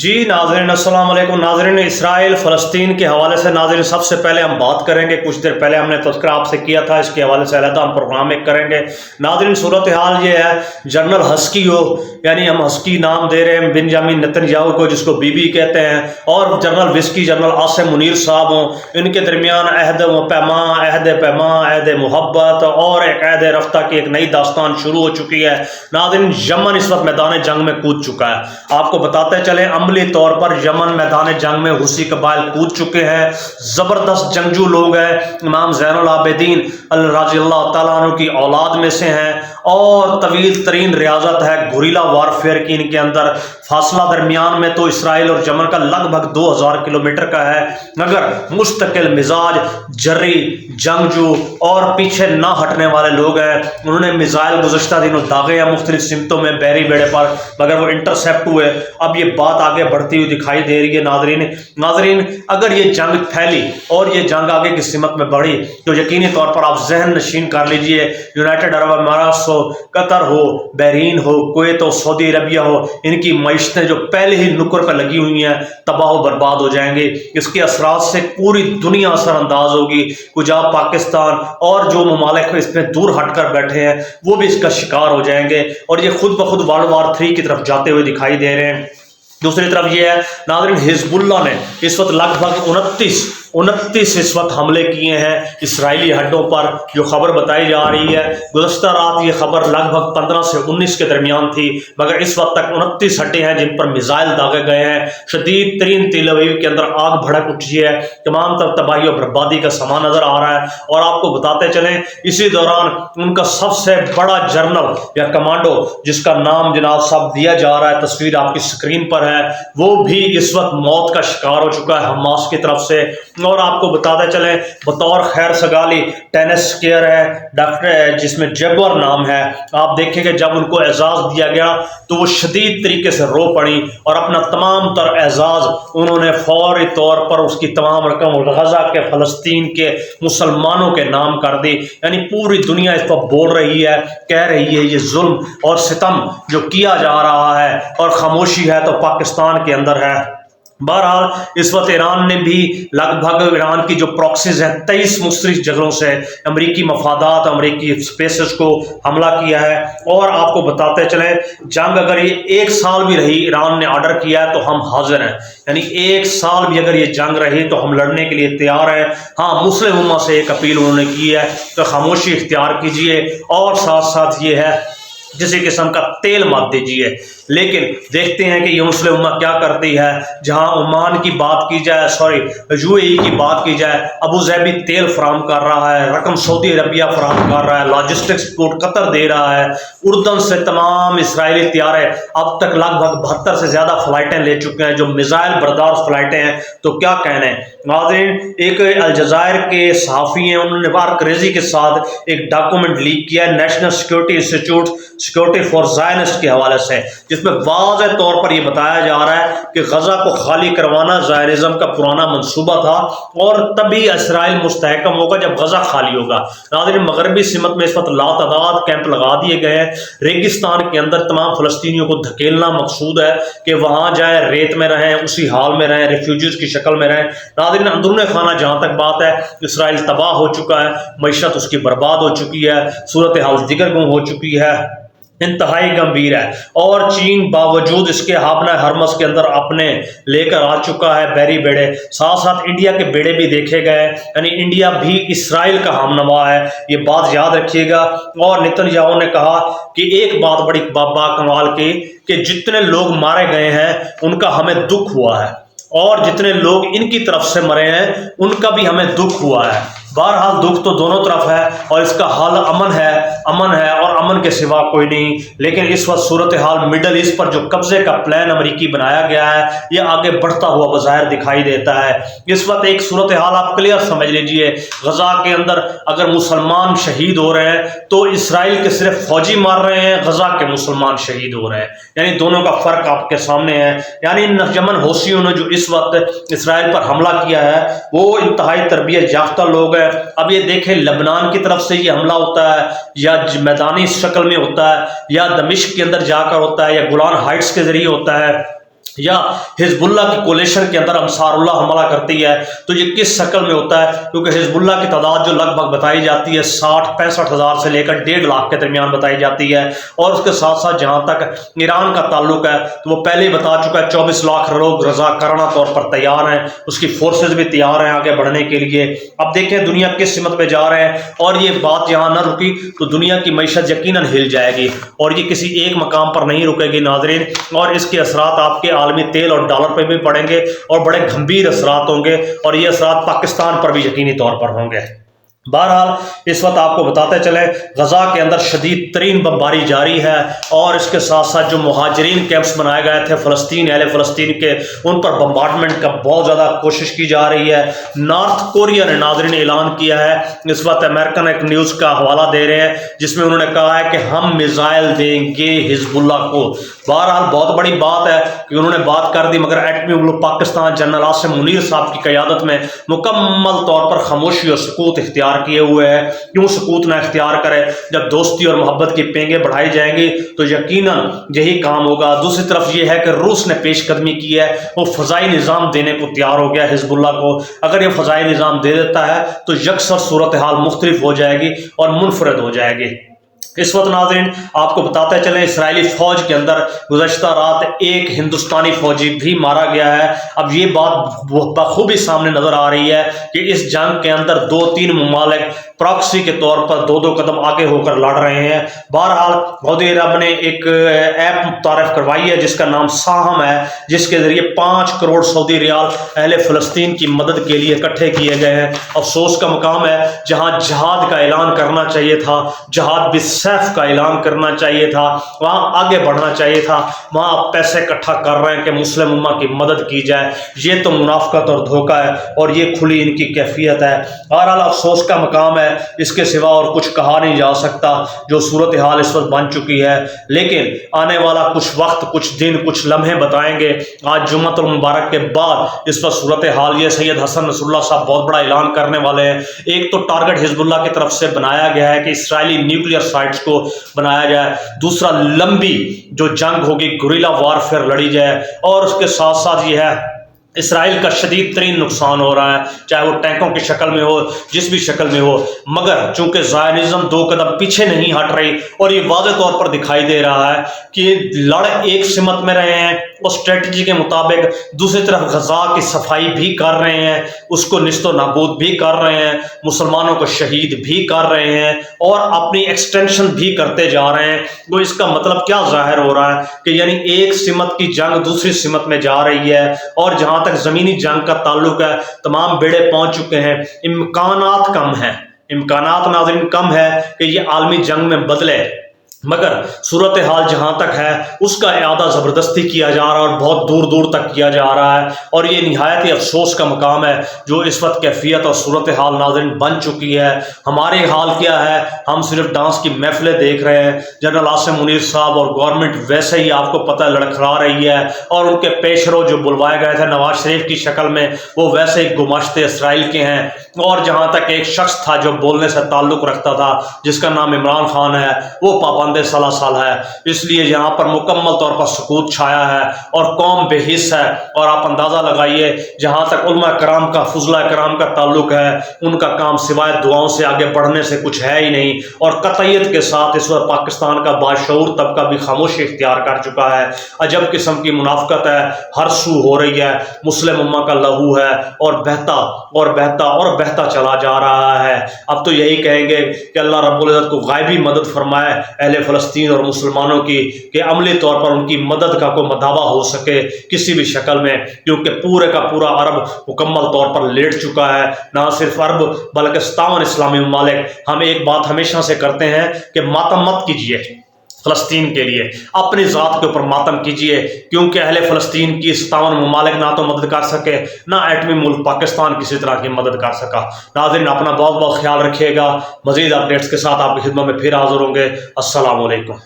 جی ناظرین السلام علیکم ناظرین، اسرائیل فلسطین کے حوالے سے ناظرین سب سے پہلے ہم بات کریں گے. کچھ دیر پہلے ہم نے تذکرہ آپ سے کیا تھا، اس کے حوالے سے علیحدہ ہم پروگرام ایک کریں گے. ناظرین صورتحال یہ ہے، جنرل ہسکی ہو، یعنی ہم ہسکی نام دے رہے ہیں بنجامین نتنیاہو کو، جس کو بی بی کہتے ہیں، اور general whisky general Asim Munir صاحب ہوں، ان کے درمیان عہد پیمان، عہد محبت اور ایک عہد رفتہ کی ایک نئی داستان شروع ہو چکی ہے. ناظرین یمن اس وقت میدان جنگ میں کود چکا ہے. آپ کو بتاتے چلیں عملی طور پر یمن میدان جنگ میں حوثی قبائل کود چکے ہیں. زبردست جنگجو لوگ ہیں. امام زین العابدین رضی اللہ تعالیٰ عنہ کی اولاد میں سے ہیں، اور طویل ترین ریاضت ہے گوریلا وارفیئر کی ان کے اندر. فاصلہ درمیان میں تو اسرائیل اور یمن کا لگ بھگ 2000 کلومیٹر کا ہے، مگر مستقل مزاج، جری، جنگجو اور پیچھے نہ ہٹنے والے لوگ ہیں. انہوں نے میزائل گزشتہ دنوں داغے ہیں مختلف سمتوں میں بحری بیڑے پر، مگر وہ انٹرسیپٹ ہوئے. اب یہ بات آگے بڑھتی ہوئی دکھائی دے رہی ہے. ناظرین اگر یہ جنگ پھیلی اور یہ جنگ آگے کی سمت میں بڑھی تو یقینی طور پر آپ ذہن نشین کر لیجئے، یونائٹڈ عرب امارات ہو، قطر ہو، بحرین ہو، کویت ہو، سعودی عربیہ ہو، ان کی معیشتیں جو پہلے ہی نکر پہ لگی ہوئی ہیں تباہ و برباد ہو جائیں گے. اس کے اثرات سے پوری دنیا اثر انداز ہوگی. کچھ آپ پاکستان اور جو ممالک اس میں دور ہٹ کر بیٹھے ہیں وہ بھی اس کا شکار ہو جائیں گے، اور یہ خود بخود ورلڈ وار 3 کی طرف جاتے ہوئے دکھائی دے رہے ہیں. دوسری طرف یہ ہے ناظرین، حزب اللہ نے اس وقت لگ بھگ 29 اس وقت حملے کیے ہیں اسرائیلی ہڈوں پر، جو خبر بتائی جا رہی ہے. گزشتہ رات یہ خبر لگ بھگ 15 سے 19 کے درمیان تھی، مگر اس وقت تک 29 ہڈے ہیں جن پر میزائل داغے گئے ہیں. شدید ترین تیل اویو کے اندر آگ بھڑک اٹھی ہے. تمام تر تباہی و بربادی کا سما نظر آ رہا ہے. اور آپ کو بتاتے چلیں اسی دوران ان کا سب سے بڑا جرنل یا کمانڈو، جس کا نام جناب صاحب دیا جا رہا ہے، تصویر آپ کی سکرین پر ہے، وہ بھی اس وقت موت کا شکار ہو چکا ہے حماس کی طرف سے. اور آپ کو بتاتے چلیں بطور خیر سگالی ٹینس کیئر ہے ڈاکٹر، جس میں جیگور نام ہے. آپ دیکھیں کہ جب ان کو اعزاز دیا گیا تو وہ شدید طریقے سے رو پڑی، اور اپنا تمام تر اعزاز انہوں نے فوری طور پر اس کی تمام رقم غزہ کے فلسطین کے مسلمانوں کے نام کر دی. یعنی پوری دنیا اس پر بول رہی ہے، کہہ رہی ہے یہ ظلم اور ستم جو کیا جا رہا ہے، اور خاموشی ہے تو پاکستان کے اندر ہے. بہرحال اس وقت ایران نے بھی لگ بھگ ایران کی جو پراکسیز ہیں 23 مختلف جگہوں سے امریکی مفادات، امریکی سپیسز کو حملہ کیا ہے. اور آپ کو بتاتے چلیں جنگ اگر یہ 1 سال بھی رہی، ایران نے آرڈر کیا ہے تو ہم حاضر ہیں. یعنی 1 سال بھی اگر یہ جنگ رہی تو ہم لڑنے کے لیے تیار ہیں. ہاں مسلم امہ سے ایک اپیل انہوں نے کی ہے کہ خاموشی اختیار کیجئے، اور ساتھ ساتھ یہ ہے کسی قسم کا تیل مت دیجیے. لیکن دیکھتے ہیں کہ یہ مسلم امہ کیا کرتی ہے. جہاں عمان کی بات کی جائے، یو اے ای کی بات کی جائے، ابو ظہبی تیل فراہم کر رہا ہے، رقم سعودی عربیہ فراہم کر رہا ہے، لاجسٹکس سپورٹ قطر دے رہا ہے، اردن سے تمام اسرائیلی طیارے اب تک لگ بھگ 72 سے زیادہ فلائٹیں لے چکے ہیں جو میزائل بردار فلائٹیں ہیں. تو کیا کہنے ناظرین، ایک الجزائر کے صحافی ہیں، انہوں نے بارکریزی کے ساتھ ایک ڈاکومنٹ لیک کیا ہے national security institute security for زائنسٹ کے حوالے سے، جس میں واضح طور پر یہ بتایا جا رہا ہے کہ غزہ کو خالی کروانا زائنزم کا پرانا منصوبہ تھا، اور تبھی اسرائیل مستحکم ہوگا جب غزہ خالی ہوگا. ناظرین مغربی سمت میں اس وقت لاتعداد کیمپ لگا دیے گئے ہیں. ریگستان کے اندر تمام فلسطینیوں کو دھکیلنا مقصود ہے کہ وہاں جائیں، ریت میں رہیں، اسی حال میں رہیں، ریفیوجیز کی شکل میں رہیں. ناظرین اندرون خانہ جہاں تک بات ہے، اسرائیل تباہ ہو چکا ہے، معیشت اس کی برباد ہو چکی ہے، صورتحال دیگر گوں ہو چکی ہے، انتہائی گمبھیر ہے. اور چین باوجود اس کے ہابنہ ہرمس کے اندر اپنے لے کر آ چکا ہے بحری بیڑے. ساتھ ساتھ انڈیا کے بیڑے بھی دیکھے گئے، یعنی انڈیا بھی اسرائیل کا ہم نوا ہے، یہ بات یاد رکھیے گا. اور نتنیاہو نے کہا کہ ایک بات بڑی کمال کی کہ جتنے لوگ مارے گئے ہیں ان کا ہمیں دکھ ہوا ہے، اور جتنے لوگ ان کی طرف سے مرے ہیں ان کا بھی ہمیں دکھ ہوا ہے. بہرحال دکھ تو دونوں طرف ہے، اور اس کا حل امن ہے اور امن کے سوا کوئی نہیں. لیکن اس وقت صورتحال مڈل ایسٹ پر جو قبضے کا پلان امریکی بنایا گیا ہے یہ آگے بڑھتا ہوا بظاہر دکھائی دیتا ہے. اس وقت ایک صورتحال آپ کلیئر سمجھ لیجئے، غزہ کے اندر اگر مسلمان شہید ہو رہے ہیں تو اسرائیل کے صرف فوجی مار رہے ہیں، غزہ کے مسلمان شہید ہو رہے ہیں. یعنی دونوں کا فرق آپ کے سامنے ہے. یعنی یمن حوثیوں نے جو اس وقت اسرائیل پر حملہ کیا ہے وہ انتہائی تربیت یافتہ لوگ ہیں. اب یہ دیکھیں لبنان کی طرف سے یہ حملہ ہوتا ہے یا میدانی شکل میں ہوتا ہے یا دمشق کے اندر جا کر ہوتا ہے یا گولان ہائٹس کے ذریعے ہوتا ہے، या हिजबुल्लाह की कोलेशन के अंदर अंसारुल्लाह हमला करती है, तो ये किस शक्ल में होता है? क्योंकि हिजबुल्लाह की तादाद जो लगभग बताई जाती है 60-65 हज़ार से लेकर 1.5 लाख के दरमियान बताई जाती है। और उसके साथ साथ जहाँ तक ईरान का ताल्लुक है तो वो पहले ही बता चुका है 24 लाख लोग रज़ाकाराना तौर पर तैयार हैं, उसकी फोर्सेज भी तैयार हैं आगे बढ़ने के लिए। अब देखें दुनिया किस सिमत में जा रहे हैं, और ये बात यहाँ न रुकी तो दुनिया की मईशत यकीनन हिल जाएगी, और ये किसी एक मकाम पर नहीं रुकेगी नाज़रीन। और इसके असरात आपके आलमी तेल और डॉलर पर भी पड़ेंगे और बड़े गंभीर असरात होंगे, और ये असरात पाकिस्तान पर भी यकीनी तौर पर होंगे। बहरहाल इस वक्त आपको बताते चले गजा के अंदर शदीद तरीन बमबारी जारी है, और इसके साथ साथ जो मुहाजिरीन कैंप्स बनाए गए थे अहले फ़लस्तीन के, उन पर बम्बार्डमेंट का बहुत ज़्यादा कोशिश की जा रही है। नॉर्थ कोरिया ने नाज़रीन ऐलान किया है, इस वक्त अमेरिकन एक न्यूज़ का हवाला दे रहे हैं जिसमें उन्होंने कहा है कि हम मिसाइल देंगे हिजबुल्लाह को। बहरहाल बहुत बड़ी बात है कि उन्होंने बात कर दी, मगर एटमी मुल्क पाकिस्तान जनरल आसिम मुनीर साहब की क़यादत में मुकम्मल तौर पर खामोशी और सुकूत इख्तियार किए हुए है। क्यों सुकूत ना इख्तियार करे? जब दोस्ती और मोहब्बत की पेंगे बढ़ाई जाएंगी तो यकीनन यही काम होगा। दूसरी तरफ ये है कि रूस ने पेशकदमी की है, वो फ़ज़ाई निज़ाम देने को तैयार हो गया हिजबुल्लाह को। अगर ये फ़ज़ाई निज़ाम दे देता है तो यकसर सूरत हाल मुख्तलिफ हो जाएगी और मुनफरद हो जाएगी। इस वक्त नाज़रीन आपको बताते चलें इसराइली फ़ौज के अंदर गुज़श्ता रात एक हिंदुस्तानी फ़ौजी भी मारा गया है। अब ये बात बखूबी सामने नज़र आ रही है कि इस जंग के अंदर 2-3 ममालिक प्रॉक्सी के तौर पर 2-2 कदम आगे होकर लड़ रहे हैं। बहरहाल सऊदी अरब ने एक ऐप मुतारफ़ करवाई है जिसका नाम साहम है, जिसके ज़रिए 5 करोड़ सऊदी रियाल अहले फ़लस्तीन की मदद के लिए इकट्ठे किए गए हैं। अफसोस का मकाम है जहाँ जहाद का ऐलान करना चाहिए था, जहाद सैफ का ऐलान करना चाहिए था, वहाँ आगे बढ़ना चाहिए था, वहाँ आप पैसे इकट्ठा कर रहे हैं कि मुस्लिम उम्मा की मदद की जाए। ये तो मुनाफकत और धोखा है, और ये खुली इनकी कैफियत है। बहरहाल अफसोस का मकाम है, इसके सिवा और कुछ कहा नहीं जा सकता जो सूरत हाल इस वक्त बन चुकी है। लेकिन आने वाला कुछ वक्त, कुछ दिन, कुछ लम्हे बताएंगे। आज जुम्मतुल मुबारक के बाद इस पर सूरत हाल ये सैयद हसन नसरुल्लाह साहब बहुत बड़ा ऐलान करने वाले हैं। एक तो टारगेट हिजबुल्लाह की तरफ से बनाया गया है कि इसराइली न्यूक्लियर साइट्स को बनाया जाए, दूसरा लंबी जो जंग होगी गुरिल्ला वारफेयर लड़ी जाए, और उसके साथ साथ ये है इसराइल का शदीद तरीन नुकसान हो रहा है, चाहे वो टैंकों की शक्ल में हो, जिस भी शक्ल में हो। मगर चूंकि ज़ायनिज़्म 2 कदम पीछे नहीं हट रही, और ये वाज़े तौर पर दिखाई दे रहा है कि लड़ एक सिमत में रहे हैं और स्ट्रेटजी के मुताबिक, दूसरी तरफ गजा की सफाई भी कर रहे हैं, उसको निस्तो नाबूद भी कर रहे हैं, मुसलमानों को शहीद भी कर रहे हैं, और अपनी एक्सटेंशन भी करते जा रहे हैं। तो इसका मतलब क्या जाहिर हो रहा है कि यानी एक सिमत की जंग दूसरी सिमत में जा रही है, और जहां तक जमीनी जंग का ताल्लुक है तमाम बेड़े पहुंच चुके हैं। इम्कानात कम है, इम्कानात नाज़रीन कम है कि ये आलमी जंग में बदले, मगर सूरत हाल जहाँ तक है उसका इआदा ज़बरदस्ती किया जा रहा है और बहुत दूर दूर तक किया जा रहा है। और ये निहायत ही अफसोस का मकाम है जो इस वक्त कैफियत और सूरत हाल नाज़रीन बन चुकी है। हमारे हाल क्या है, हम सिर्फ डांस की महफिलें देख रहे हैं। जनरल आसिम मुनीर साहब और गवर्नमेंट वैसे ही आपको पता है लड़खड़ा रही है, और उनके पेशरो जो बुलवाए गए थे नवाज शरीफ की शक्ल में वो वैसे ही गुमाश्ते इसराइल के हैं। और जहाँ तक एक शख्स था जो बोलने से ताल्लुक़ रखता था जिसका नाम इमरान खान है, वो पाबंद सलासल है। इसलिए यहाँ पर मुकम्मल तौर पर सुकूत छाया है और कौम बेहिस है। और आप अंदाज़ा लगाइए जहाँ तक उलमा कराम का, फुजला कराम का ताल्लुक है, उनका काम सिवाय दुआओं से आगे बढ़ने से कुछ है ही नहीं। और कतईयत के साथ इस वक्त पाकिस्तान का बाशऊर तबका भी खामोशी इख्तियार कर चुका है। अजब किस्म की मुनाफकत है, हर सू हो रही है, मुस्लिम उम्मा का लहू है और बहता और बहता और बहता चला जा रहा है। अब तो यही कहेंगे कि अल्लाह रब्बुल इज़्ज़त को गायबी मदद फरमाए अहले फ़लस्तीन और मुसलमानों की, कि अमली तौर पर उनकी मदद का कोई मदावा हो सके किसी भी शक्ल में, क्योंकि पूरे का पूरा अरब मुकम्मल तौर पर लेट चुका है। ना सिर्फ अरब बल्कि 57 इस्लामी ममालिक। हम एक बात हमेशा से करते हैं कि मातम मत कीजिए फ़लस्तीन के लिए, अपनी ज़ात के ऊपर मातम कीजिए, क्योंकि अहले फ़लस्तीन की 57 ममालिक ना तो मदद कर सके, ना एटमी मुल्क पाकिस्तान किसी तरह की मदद कर सका। नाज़रीन अपना बहुत बहुत ख्याल रखिएगा। मज़ीद अपडेट्स के साथ आपकी खिदमत में फिर हाज़िर होंगे। अस्सलामु अलैकुम।